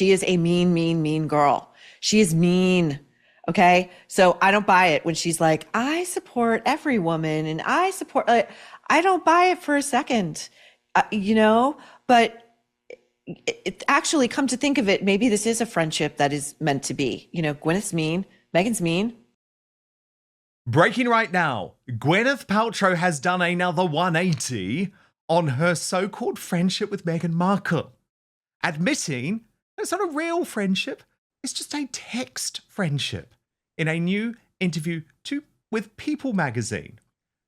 she is a mean, mean, mean girl. She is mean. Okay. So I don't buy it when she's like, I support every woman and I support, like, I don't buy it for a second, but it actually, come to think of it, maybe this is a friendship that is meant to be. Gwyneth's mean, Meghan's mean. Breaking right now, Gwyneth Paltrow has done another 180 on her so-called friendship with Meghan Markle, admitting it's not a real friendship, it's just a text friendship, in a new interview with People magazine.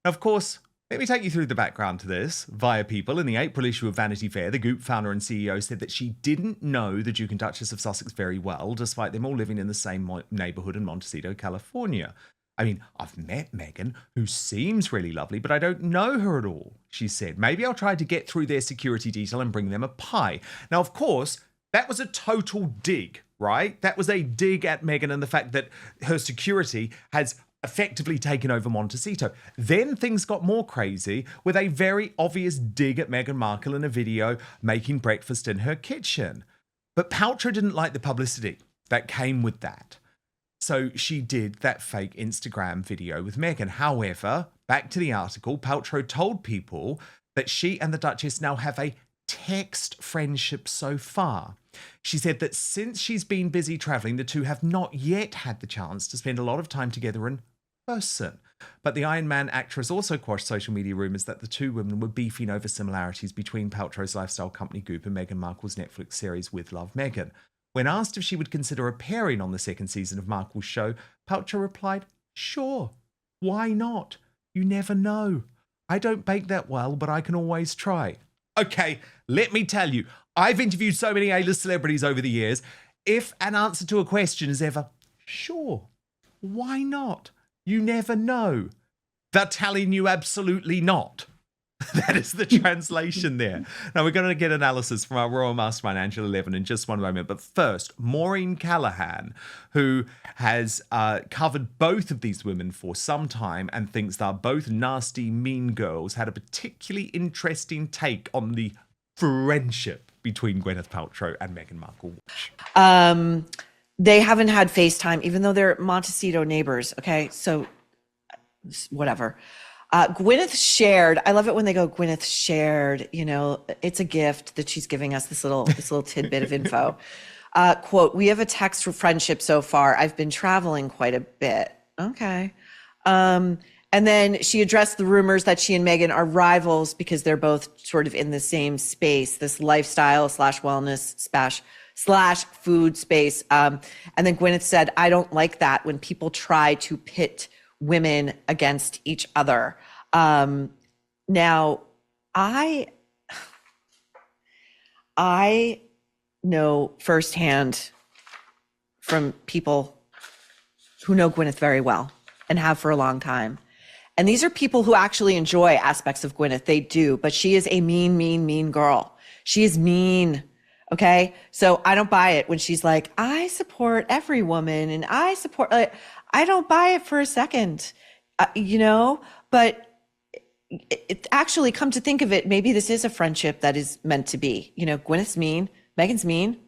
Now, of course, let me take you through the background to this via People. In the April issue of Vanity Fair, the Goop founder and CEO said that she didn't know the Duke and Duchess of Sussex very well, despite them all living in the same neighborhood in Montecito, California. I mean, I've met Meghan, who seems really lovely, but I don't know her at all, she said. Maybe I'll try to get through their security detail and bring them a pie. Now, of course, that was a total dig, right? That was a dig at Meghan and the fact that her security has effectively taken over Montecito. Then things got more crazy with a very obvious dig at Meghan Markle in a video making breakfast in her kitchen. But Paltrow didn't like the publicity that came with that. So she did that fake Instagram video with Meghan. However, back to the article, Paltrow told People that she and the Duchess now have a text friendship so far. She said that since she's been busy traveling, the two have not yet had the chance to spend a lot of time together in person. But the Iron Man actress also quashed social media rumours that the two women were beefing over similarities between Paltrow's lifestyle company Goop and Meghan Markle's Netflix series With Love, Meghan. When asked if she would consider appearing on the second season of Markle's show, Paltrow replied, "Sure, why not? You never know. I don't bake that well, but I can always try." Okay, let me tell you, I've interviewed so many A-list celebrities over the years. If an answer to a question is ever, "Sure, why not? You never know," they're telling you absolutely not. That is the translation there. Now, we're going to get analysis from our Royal Mastermind Angela Levin in just one moment. But first, Maureen Callahan, who has covered both of these women for some time and thinks they're both nasty, mean girls, had a particularly interesting take on the friendship between Gwyneth Paltrow and Meghan Markle. They haven't had FaceTime, even though they're Montecito neighbors. Okay, so whatever. Gwyneth shared. I love it when they go, Gwyneth shared. It's a gift that she's giving us, this little tidbit of info. Quote: "We have a text for friendship so far. I've been traveling quite a bit." Okay. And then she addressed the rumors that she and Meghan are rivals because they're both sort of in the same space, this lifestyle / wellness / food space. And then Gwyneth said, "I don't like that when people try to pit women against each other." Now, I know firsthand from people who know Gwyneth very well and have for a long time. And these are people who actually enjoy aspects of Gwyneth. They do, but she is a mean, mean, mean girl. She is mean. Okay. So I don't buy it when she's like, I support every woman and I support, I don't buy it for a second, but it actually, come to think of it, maybe this is a friendship that is meant to be. Gwyneth's mean, Meghan's mean.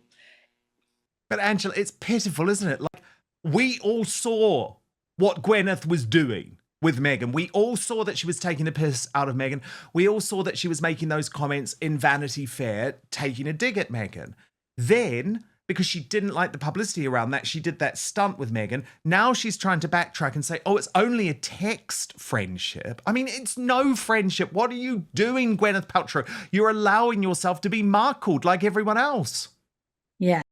But Angela, it's pitiful, isn't it? Like, we all saw what Gwyneth was doing with Meghan. We all saw that she was taking the piss out of Meghan. We all saw that she was making those comments in Vanity Fair, taking a dig at Meghan. Then, because she didn't like the publicity around that, she did that stunt with Meghan. Now she's trying to backtrack and say, oh, it's only a text friendship. I mean, it's no friendship. What are you doing, Gwyneth Paltrow? You're allowing yourself to be markled like everyone else. Yeah.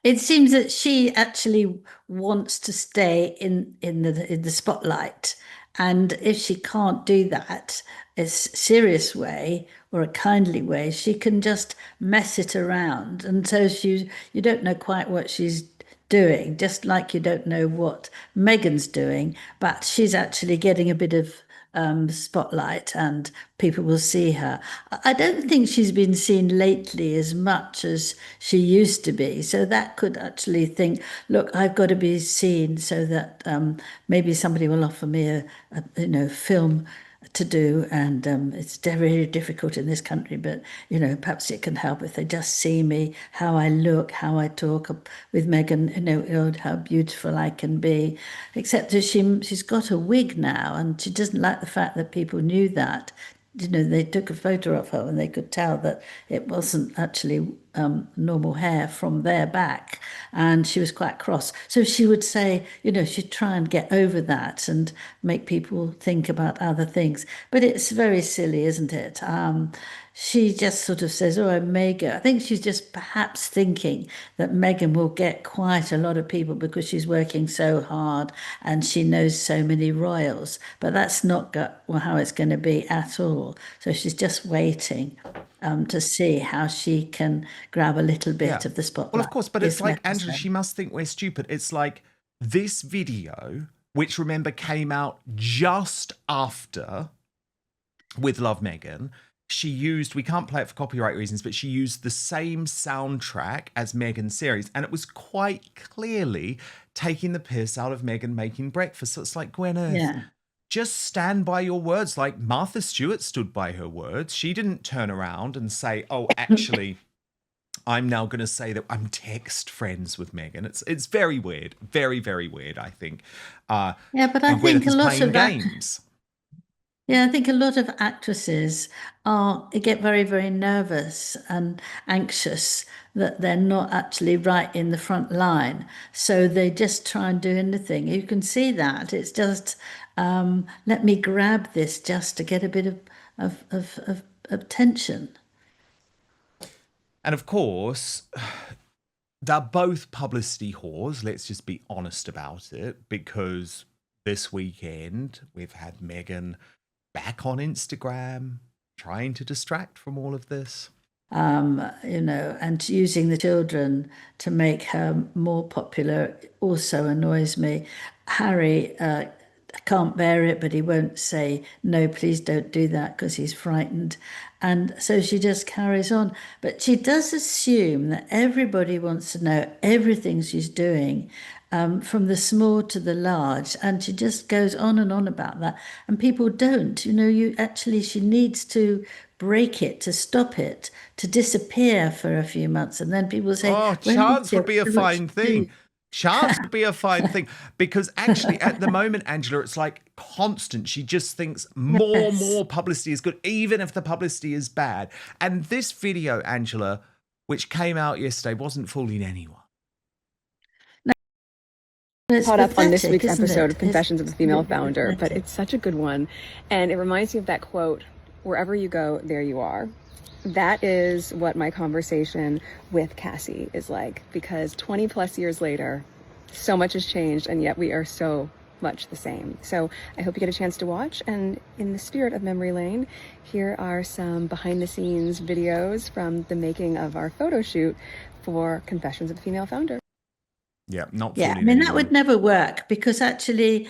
It seems that she actually wants to stay in the spotlight. And if she can't do that in a serious way or a kindly way, she can just mess it around. And so you don't know quite what she's doing, just like you don't know what Meghan's doing, but she's actually getting a bit of spotlight and people will see her. I don't think she's been seen lately as much as she used to be. So that could actually think, look, I've got to be seen so that maybe somebody will offer me a film to do, and it's very difficult in this country, but perhaps it can help if they just see me, how I look, how I talk with Meghan, how beautiful I can be, except that she's got a wig now, and she doesn't like the fact that people knew that. They took a photo of her and they could tell that it wasn't actually normal hair from their back, and she was quite cross. So she would say, she'd try and get over that and make people think about other things. But it's very silly, isn't it? She just sort of says, "Oh, I'm Meghan." I think she's just perhaps thinking that Meghan will get quite a lot of people because she's working so hard and she knows so many royals. But that's not how it's going to be at all. So she's just waiting to see how she can grab a little bit of the spotlight. Well, of course, but it's It's like, Angela, necessary. she must think we're stupid. It's like this video, which remember came out just after with Love Meghan. She used, we can't play it for copyright reasons, but she used the same soundtrack as Meghan's series. And it was quite clearly taking the piss out of Meghan making breakfast. So it's like, Gwyneth, Yeah. just stand by your words. Like Martha Stewart stood by her words. She didn't turn around and say, oh, actually, I'm now going to say that I'm text friends with Meghan. It's very weird. Very, very weird, I think. Yeah, but I And think Gwyneth a is lot playing of that. games. Yeah, I think a lot of actresses get very, very nervous and anxious that they're not actually right in the front line. So they just try and do anything. You can see that. It's just let me grab this just to get a bit of attention. And of course, they're both publicity whores. Let's just be honest about it, because this weekend we've had Meghan back on Instagram trying to distract from all of this. And using the children to make her more popular also annoys me. Harry can't bear it, but he won't say, no, please don't do that, because he's frightened. And so she just carries on. But she does assume that everybody wants to know everything she's doing, from the small to the large. And she just goes on and on about that. And people don't. She needs to break it, to stop it, to disappear for a few months. And then people say, Oh, when did chance would be a so much fine do?" thing. Chance would be a fine thing, because actually at the moment, Angela, it's like constant. She just thinks Yes. more publicity is good, even if the publicity is bad. And this video, Angela, which came out yesterday, wasn't fooling anyone. It's Caught up on this pathetic, week's isn't episode it? of Confessions of a Female absolutely Founder, but pathetic. it's such a good one. And it reminds me of that quote, wherever you go, there you are. That is what my conversation with Cassie is like, because 20 plus years later, so much has changed, and yet we are so much the same. So I hope you get a chance to watch. And in the spirit of memory lane, here are some behind the scenes videos from the making of our photo shoot for Confessions of a Female Founder. Yeah, not Yeah, I fooling mean, that anyone. would never work, because actually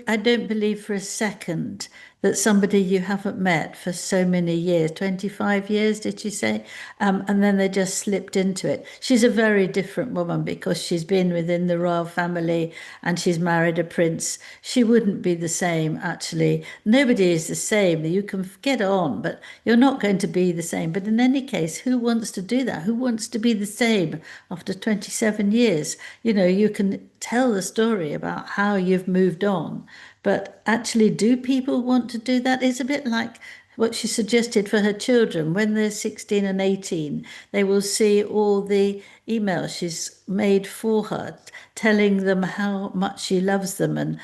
I don't believe for a second that somebody you haven't met for so many years, 25 years, did you say? And then they just slipped into it. She's a very different woman because she's been within the royal family and she's married a prince. She wouldn't be the same, actually. Nobody is the same. You can get on, but you're not going to be the same. But in any case, who wants to do that? Who wants to be the same after 27 years? You can tell the story about how you've moved on, but actually, do people want to do that? It's a bit like what she suggested for her children. When they're 16 and 18, they will see all the emails she's made for her, telling them how much she loves them and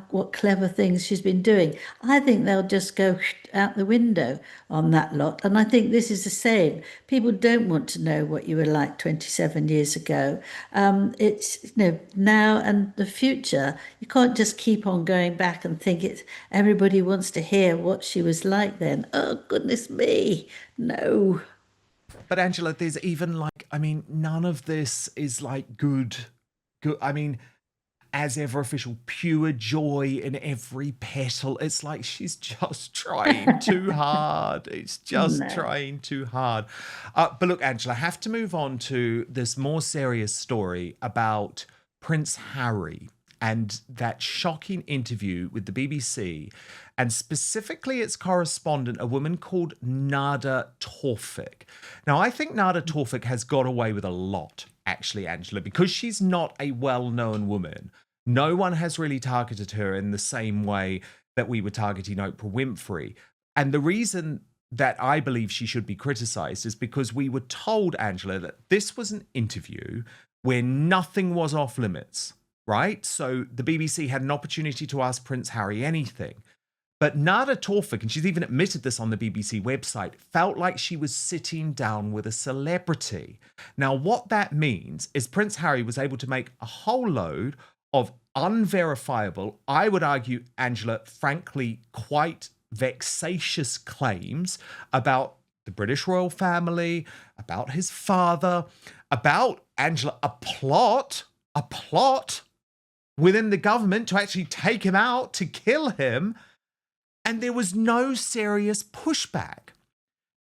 what clever things she's been doing. I think they'll just go out the window on that lot. And I think this is the same. People don't want to know what you were like 27 years ago. It's now and the future. You can't just keep on going back and think everybody wants to hear what she was like then. Oh, goodness me. No. But Angela, there's even none of this is like good. I mean, as ever official, pure joy in every petal. It's like she's just trying too hard. It's just No. trying too hard. But look, Angela, I have to move on to this more serious story about Prince Harry and that shocking interview with the BBC, and specifically its correspondent, a woman called Nada Tawfik. Now, I think Nada Tawfik has got away with a lot, actually, Angela, because she's not a well-known woman. No one has really targeted her in the same way that we were targeting Oprah Winfrey. And the reason that I believe she should be criticized is because we were told, Angela, that this was an interview where nothing was off limits, right? So the BBC had an opportunity to ask Prince Harry anything. But Nada Tawfik, and she's even admitted this on the BBC website, felt like she was sitting down with a celebrity. Now, what that means is Prince Harry was able to make a whole load of unverifiable, I would argue, Angela, frankly, quite vexatious claims about the British royal family, about his father, about, Angela, a plot within the government to actually take him out, to kill him. And there was no serious pushback.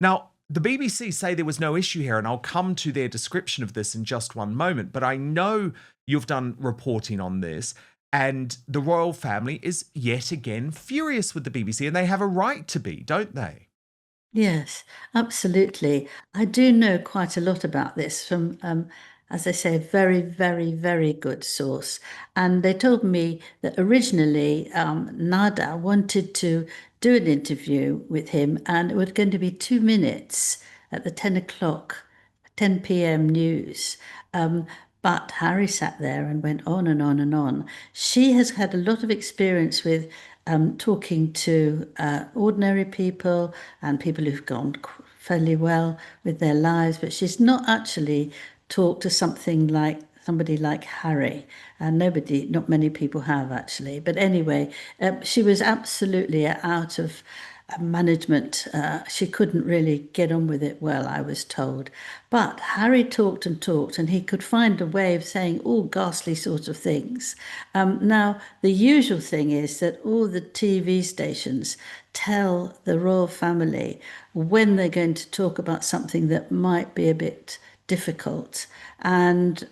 Now, the BBC say there was no issue here, and I'll come to their description of this in just one moment, but I know you've done reporting on this, and the royal family is yet again furious with the BBC, and they have a right to be, don't they? Yes, absolutely. I do know quite a lot about this from, as I say, a very, very, very good source. And they told me that originally Nada wanted to do an interview with him, and it was going to be 2 minutes at the 10 p.m. news. But Harry sat there and went on and on and on. She has had a lot of experience with talking to ordinary people and people who've gone fairly well with their lives, but she's not actually talked to somebody like Harry, and not many people have actually. But anyway, she was absolutely out of management. She couldn't really get on with it well, I was told. But Harry talked and talked, and he could find a way of saying all ghastly sorts of things. Now, the usual thing is that all the TV stations tell the royal family when they're going to talk about something that might be a bit difficult, and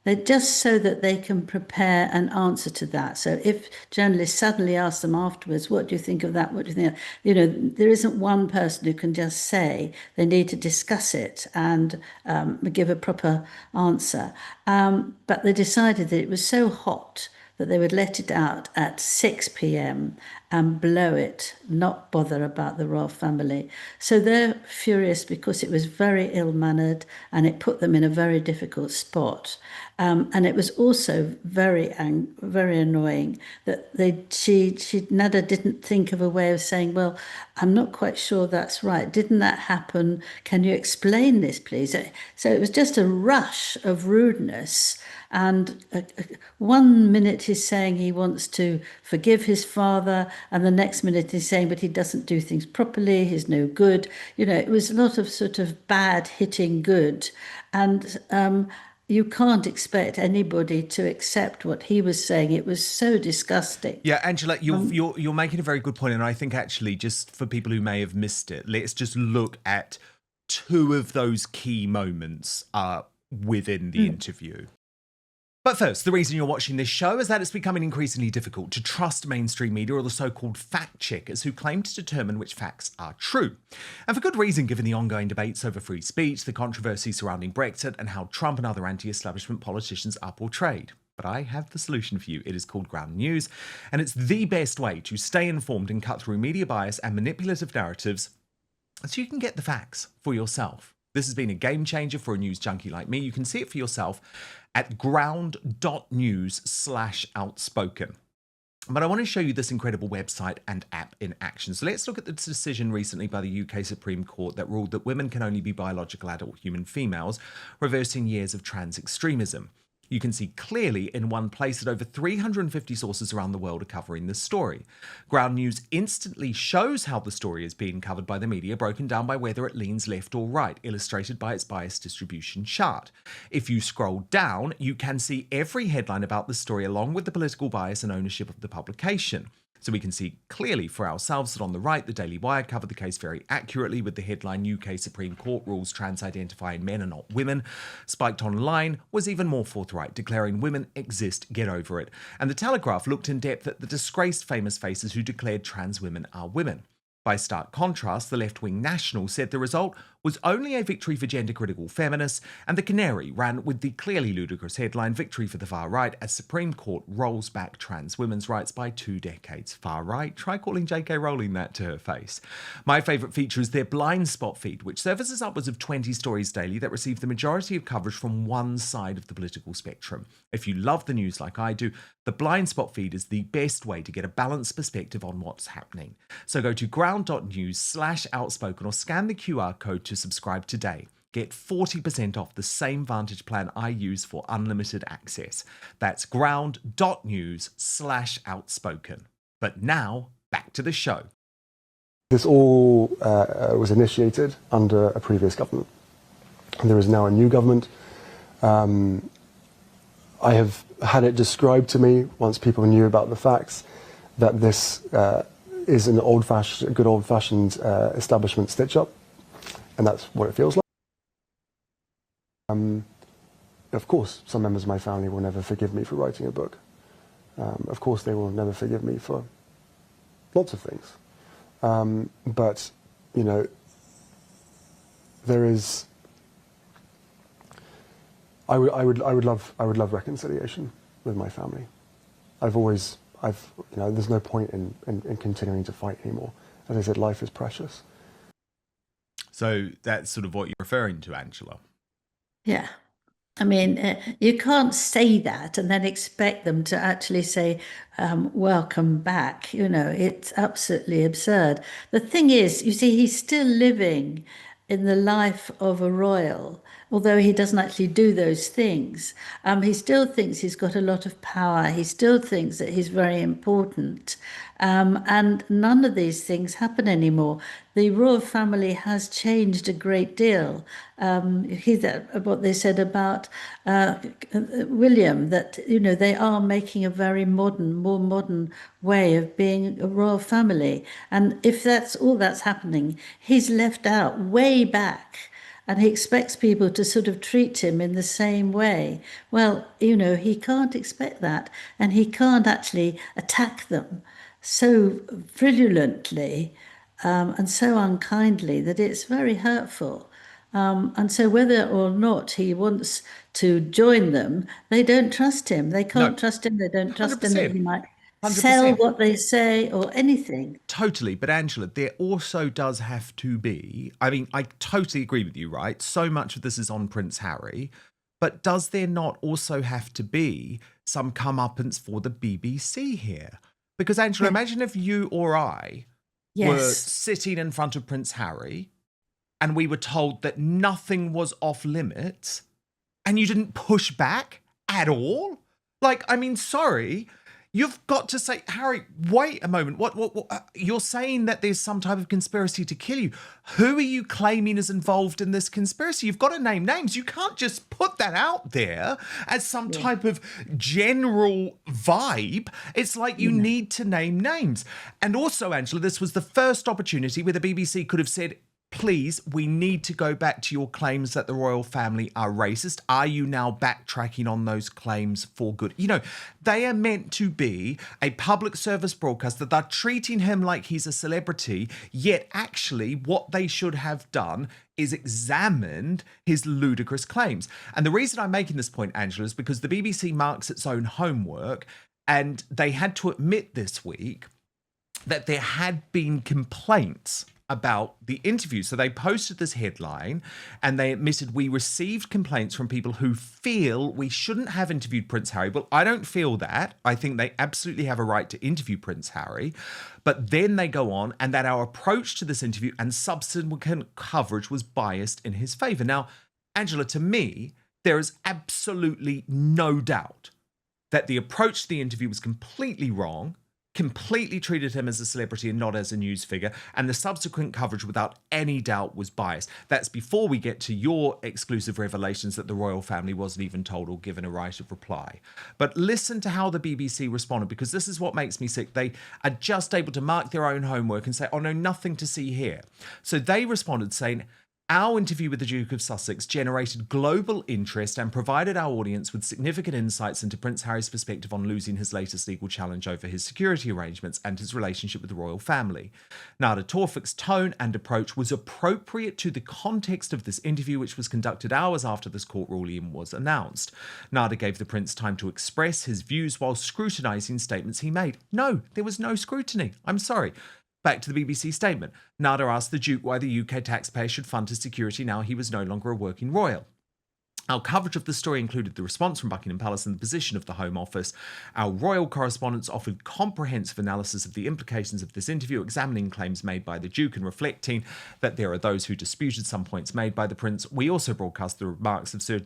they're just so that they can prepare an answer to that. So if journalists suddenly ask them afterwards, what do you think of that? What do you think? There isn't one person who can just say. They need to discuss it and give a proper answer. But they decided that it was so hot that they would let it out at 6 p.m. and blow it, not bother about the royal family. So they're furious because it was very ill-mannered and it put them in a very difficult spot. And it was also very annoying that Nada didn't think of a way of saying, well, I'm not quite sure that's right. Didn't that happen? Can you explain this, please? So it was just a rush of rudeness. And 1 minute he's saying he wants to forgive his father, and the next minute he's saying, but he doesn't do things properly, he's no good. It was a lot of sort of bad hitting good. And you can't expect anybody to accept what he was saying. It was so disgusting. Yeah, Angela, you're making a very good point, and I think actually, just for people who may have missed it, let's just look at two of those key moments within the interview. But first, the reason you're watching this show is that it's becoming increasingly difficult to trust mainstream media or the so-called fact-checkers who claim to determine which facts are true. And for good reason, given the ongoing debates over free speech, the controversy surrounding Brexit, and how Trump and other anti-establishment politicians are portrayed. But I have the solution for you. It is called Ground News, and it's the best way to stay informed and cut through media bias and manipulative narratives so you can get the facts for yourself. This has been a game changer for a news junkie like me. You can see it for yourself at ground.news/outspoken. But I want to show you this incredible website and app in action. So let's look at the decision recently by the UK Supreme Court that ruled that women can only be biological adult human females, reversing years of trans extremism. You can see clearly in one place that over 350 sources around the world are covering this story. Ground News instantly shows how the story is being covered by the media, broken down by whether it leans left or right, illustrated by its bias distribution chart. If you scroll down, you can see every headline about the story along with the political bias and ownership of the publication. So we can see clearly for ourselves that on the right, the Daily Wire covered the case very accurately with the headline, UK Supreme Court rules trans-identifying men are not women. Spiked Online was even more forthright, declaring women exist, get over it. And the Telegraph looked in depth at the disgraced famous faces who declared trans women are women. By stark contrast, the left-wing National said the result was only a victory for gender-critical feminists, and the Canary ran with the clearly ludicrous headline, victory for the far right, as Supreme Court rolls back trans women's rights by 2 decades. Far right? Try calling J.K. Rowling that to her face. My favourite feature is their blind spot feed, which services upwards of 20 stories daily that receive the majority of coverage from one side of the political spectrum. If you love the news like I do, the blind spot feed is the best way to get a balanced perspective on what's happening. So go to ground.news/outspoken or scan the QR code to subscribe today. Get 40% off the same Vantage plan I use for unlimited access. That's ground.news/outspoken. But now, back to the show. This all was initiated under a previous government. And there is now a new government. I have had it described to me, once people knew about the facts, that this is an good old-fashioned establishment stitch-up, and that's what it feels like. Of course, some members of my family will never forgive me for writing a book. Of course, they will never forgive me for lots of things. But, you know, there is... I would love reconciliation with my family. There's no point in continuing to fight anymore. As I said, life is precious. So that's sort of what you're referring to, Angela. Yeah. I mean, you can't say that and then expect them to actually say, welcome back. You know, it's absolutely absurd. The thing is, you see, he's still living in the life of a royal, although he doesn't actually do those things. He still thinks he's got a lot of power. He still thinks that he's very important. And none of these things happen anymore. The royal family has changed a great deal. What they said about William, that, you know, they are making a very more modern way of being a royal family. And if that's all that's happening, he's left out way back. And he expects people to sort of treat him in the same way. Well, you know, he can't expect that. And he can't actually attack them so virulently and so unkindly that it's very hurtful. And so whether or not he wants to join them, they don't trust him. They can't trust him. They don't trust him that he might 100%. sell what they say or anything. Totally. But Angela, there also does have to be, I mean, I totally agree with you, right? So much of this is on Prince Harry. But does there not also have to be some comeuppance for the BBC here? Because Angela, imagine if you or I were sitting in front of Prince Harry and we were told that nothing was off limits and you didn't push back at all. Like, I mean, sorry, you've got to say, Harry, wait a moment. What you're saying that there's some type of conspiracy to kill you. Who are you claiming is involved in this conspiracy? You've got to name names. You can't just put that out there as some type of general vibe. It's like you need to name names. And also, Angela, this was the first opportunity where the BBC could have said, please, we need to go back to your claims that the royal family are racist. Are you now backtracking on those claims for good? You know, they are meant to be a public service broadcaster. They're treating him like he's a celebrity, yet actually what they should have done is examined his ludicrous claims. And the reason I'm making this point, Angela, is because the BBC marks its own homework, and they had to admit this week that there had been complaints about the interview. So they posted this headline and they admitted, we received complaints from people who feel we shouldn't have interviewed Prince Harry. Well, I don't feel that. I think they absolutely have a right to interview Prince Harry. But then they go on and that our approach to this interview and subsequent coverage was biased in his favour. Now, Angela, to me, there is absolutely no doubt that the approach to the interview was completely wrong. completely treated him as a celebrity and not as a news figure, and the subsequent coverage without any doubt was biased. That's before we get to your exclusive revelations that the royal family wasn't even told or given a right of reply. But listen to how the BBC responded, because this is what makes me sick. They are just able to mark their own homework and say, oh no, nothing to see here. So they responded saying, our interview with the Duke of Sussex generated global interest and provided our audience with significant insights into Prince Harry's perspective on losing his latest legal challenge over his security arrangements and his relationship with the royal family. Nada Tawfik's tone and approach was appropriate to the context of this interview, which was conducted hours after this court ruling was announced. Nada gave the prince time to express his views while scrutinising statements he made. No, there was no scrutiny. I'm sorry. Back to the BBC statement. Nada asked the Duke why the UK taxpayer should fund his security now he was no longer a working royal. Our coverage of the story included the response from Buckingham Palace and the position of the Home Office. Our royal correspondents offered comprehensive analysis of the implications of this interview, examining claims made by the Duke and reflecting that there are those who disputed some points made by the Prince. We also broadcast the remarks of Sir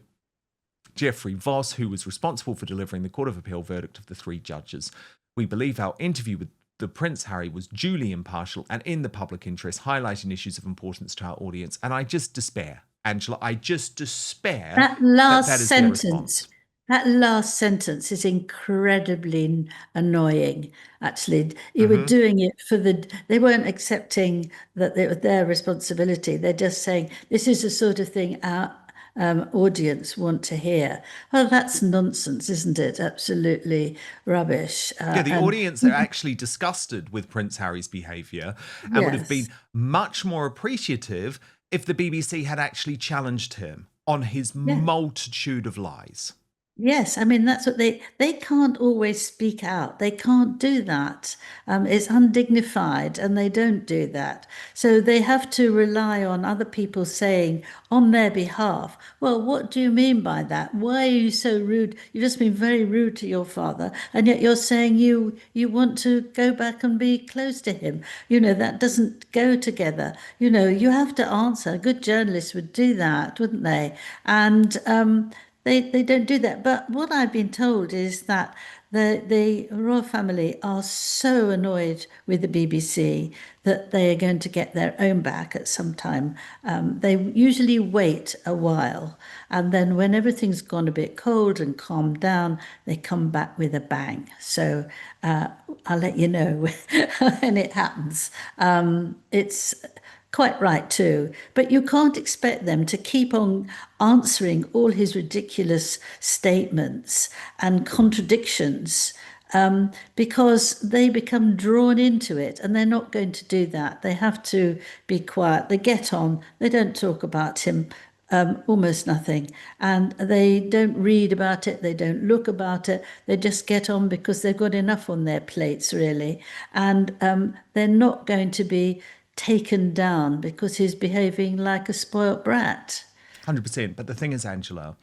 Geoffrey Voss, who was responsible for delivering the Court of Appeal verdict of the 3 judges. We believe our interview with the Prince Harry was duly impartial and in the public interest, highlighting issues of importance to our audience. And I just despair, Angela, I just despair That last that is their response. sentence, that last sentence is incredibly annoying, actually. You were doing it for they weren't accepting that it was their responsibility. They're just saying, this is the sort of thing our audience want to hear. Well, that's nonsense, isn't it? Absolutely rubbish. Yeah, the audience are actually disgusted with Prince Harry's behaviour and would have been much more appreciative if the BBC had actually challenged him on his multitude of lies. Yes, I mean, that's what they can't always speak out. They can't do that. It's undignified, and they don't do that. So they have to rely on other people saying on their behalf, well, what do you mean by that? Why are you so rude? You've just been very rude to your father, and yet you're saying you want to go back and be close to him. You know, that doesn't go together. You know, you have to answer. A good journalist would do that, wouldn't they? And they don't do that. But what I've been told is that the royal family are so annoyed with the BBC that they are going to get their own back at some time. They usually wait a while, and then when everything's gone a bit cold and calmed down, they come back with a bang. So I'll let you know when it happens. It's quite right too, but you can't expect them to keep on answering all his ridiculous statements and contradictions, because they become drawn into it, and they're not going to do that. They have to be quiet. They get on. They don't talk about him, almost nothing, and they don't read about it. They don't look about it. They just get on because they've got enough on their plates, really, and they're not going to be taken down because he's behaving like a spoilt brat. 100%. But the thing is, Angela,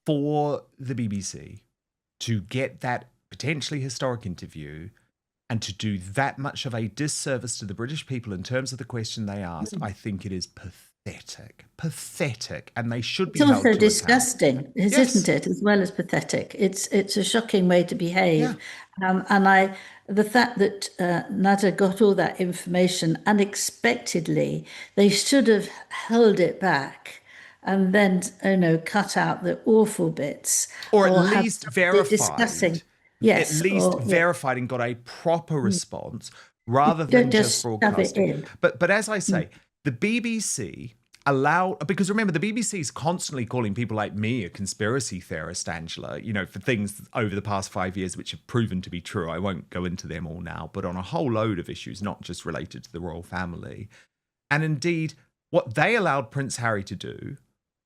for the BBC to get that potentially historic interview and to do that much of a disservice to the British people in terms of the question they asked, I think it is pathetic. Pathetic. And they should be held to also account. disgusting, isn't it, as well as pathetic. It's a shocking way to behave. And the fact that Nada got all that information unexpectedly, they should have held it back and then, cut out the awful bits. Or at least verified. Discussing. Yes. At least verified and got a proper response rather than just broadcasting. But as I say, the BBC because remember, the BBC is constantly calling people like me a conspiracy theorist, Angela, for things over the past 5 years which have proven to be true. I won't go into them all now, but on a whole load of issues, not just related to the royal family. And indeed, what they allowed Prince Harry to do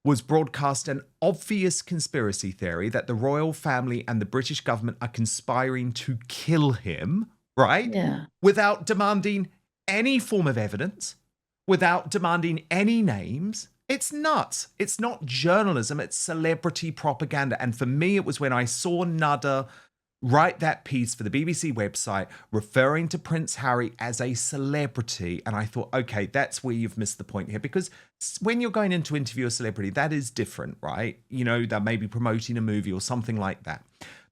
was broadcast an obvious conspiracy theory that the royal family and the British government are conspiring to kill him, right? Yeah. Without demanding any form of evidence, without demanding any names. It's nuts. It's not journalism, it's celebrity propaganda. And for me, it was when I saw Nada write that piece for the BBC website referring to Prince Harry as a celebrity. And I thought, okay, that's where you've missed the point here. Because when you're going in to interview a celebrity, that is different, right? They may be promoting a movie or something like that.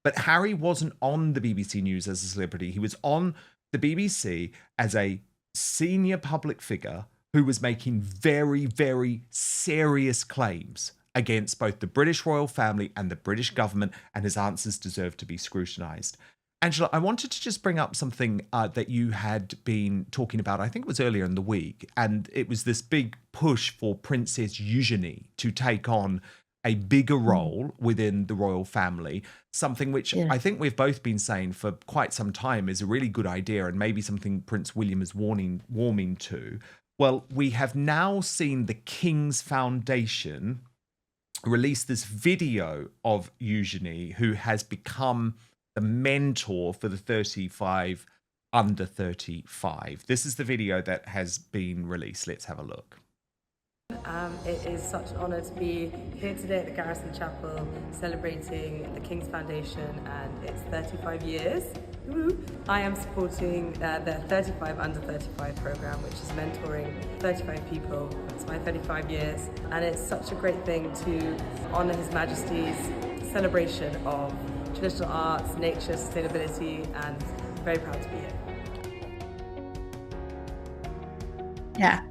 But Harry wasn't on the BBC News as a celebrity. He was on the BBC as a senior public figure who was making very, very serious claims against both the British royal family and the British government, and his answers deserve to be scrutinised. Angela, I wanted to just bring up something that you had been talking about, I think it was earlier in the week, and it was this big push for Princess Eugenie to take on a bigger role within the royal family, something which I think we've both been saying for quite some time is a really good idea and maybe something Prince William is warming to. Well, we have now seen the King's Foundation release this video of Eugenie, who has become the mentor for the 35 under 35. This is the video that has been released. Let's have a look. It is such an honour to be here today at the Garrison Chapel celebrating the King's Foundation and its 35 years. Woo. I am supporting the 35 under 35 programme, which is mentoring 35 people. It's my 35 years, and it's such a great thing to honour His Majesty's celebration of traditional arts, nature, sustainability, and very proud to be here. Yeah.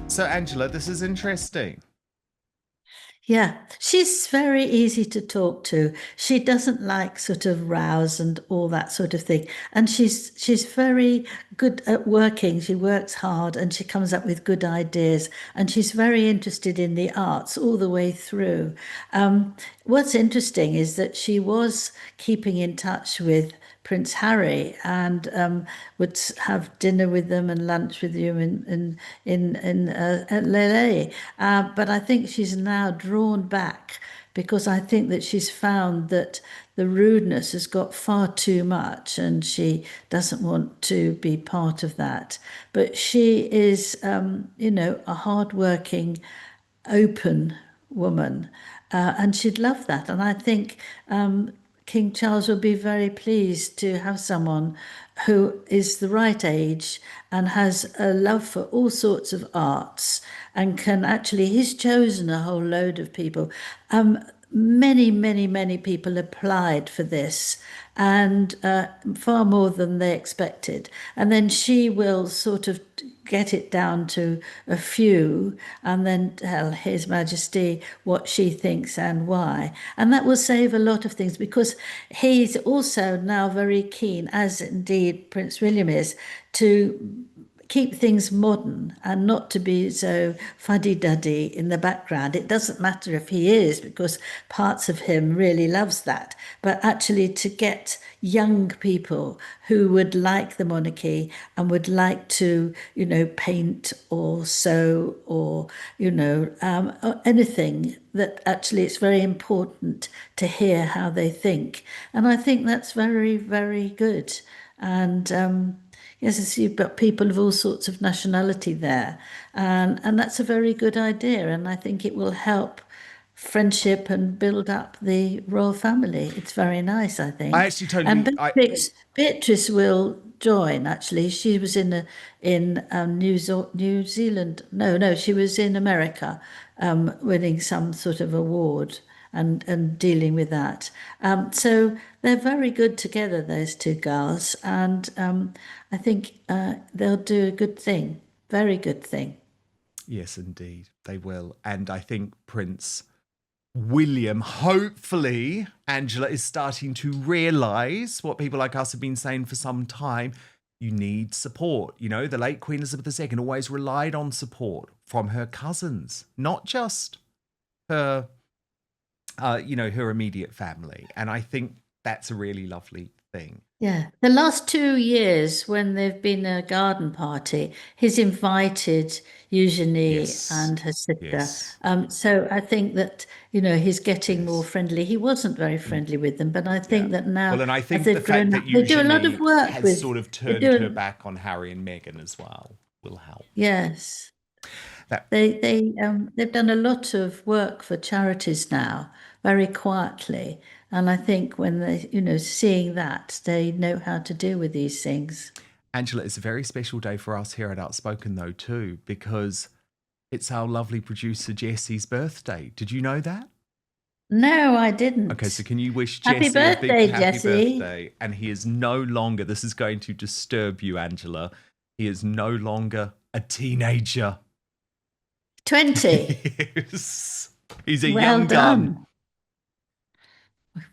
So, Angela, this is interesting. Yeah, she's very easy to talk to. She doesn't like sort of rows and all that sort of thing. And she's very good at working. She works hard and she comes up with good ideas. And she's very interested in the arts all the way through. What's interesting is that she was keeping in touch with Prince Harry and would have dinner with them and lunch with you at Lele. But I think she's now drawn back because I think that she's found that the rudeness has got far too much and she doesn't want to be part of that. But she is, a hardworking, open woman, and she'd love that. And I think King Charles would be very pleased to have someone who is the right age and has a love for all sorts of arts and he's chosen a whole load of people. Many people applied for this and far more than they expected. And then she will sort of get it down to a few and then tell His Majesty what she thinks and why. And that will save a lot of things because he's also now very keen, as indeed Prince William is, to keep things modern and not to be so fuddy-duddy in the background. It doesn't matter if he is, because parts of him really loves that, but actually to get young people who would like the monarchy and would like to, paint or sew or, anything, that actually it's very important to hear how they think. And I think that's very, very good. And yes, you've got people of all sorts of nationality there, and that's a very good idea. And I think it will help friendship and build up the royal family. It's very nice, I think. I actually totally. And Beatrice will join. Actually, she was in New Zealand. No, she was in America, winning some sort of award and dealing with that. So they're very good together, those two girls, and I think they'll do a good thing, very good thing. Yes, indeed, they will. And I think Prince William, hopefully, Angela, is starting to realise what people like us have been saying for some time. You need support. The late Queen Elizabeth II always relied on support from her cousins, not just her her immediate family. And I think that's a really lovely thing. Yeah. The last 2 years when there've been a garden party, he's invited Eugenie and her sister. Yes. So I think that, he's getting more friendly. He wasn't very friendly with them, but I think that now, well, and I think as the they've fact grown that up, they do a lot of Eugenie work has sort of turned her back on Harry and Meghan as well will help. Yes. They've done a lot of work for charities now, very quietly. And I think when they, seeing that, they know how to deal with these things. Angela, it's a very special day for us here at Outspoken, though, too, because It's our lovely producer Jesse's birthday. Did you know that? No, I didn't. Okay, so can you wish Happy Jesse a birthday, big happy Jesse. birthday? And he is no longer, this is going to disturb you, Angela. He is no longer a teenager. 20. Yes. He's a Well young done. gun.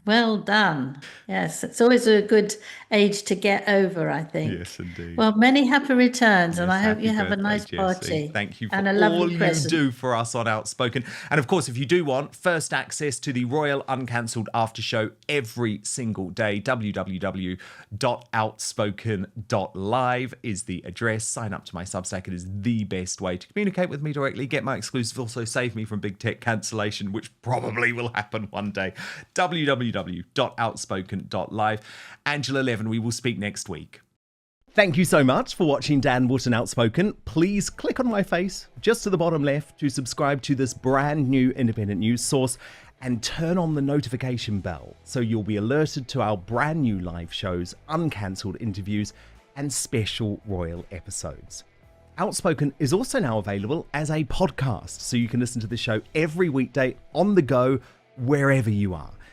Well done. Yes, it's always a good age to get over, I think. Yes, indeed. Well, many happy returns, and Yes, I hope happy you have a birthday, nice Jessie. party. Thank you for and a all lovely you present. do for us on Outspoken. And of course, if you do want first access to the Royal Uncancelled After Show every single day, www.outspoken.live is the address. Sign up to my Substack. It is the best way to communicate with me directly, get my exclusive, also save me from big tech cancellation, which probably will happen one day. www.outspoken.live. Angela Levin, we will speak next week. Thank you so much for watching Dan Wootton Outspoken. Please click on my face just to the bottom left to subscribe to this brand new independent news source and turn on the notification bell so you'll be alerted to our brand new live shows, uncancelled interviews, and special royal episodes. Outspoken is also now available as a podcast, so you can listen to the show every weekday on the go, wherever you are.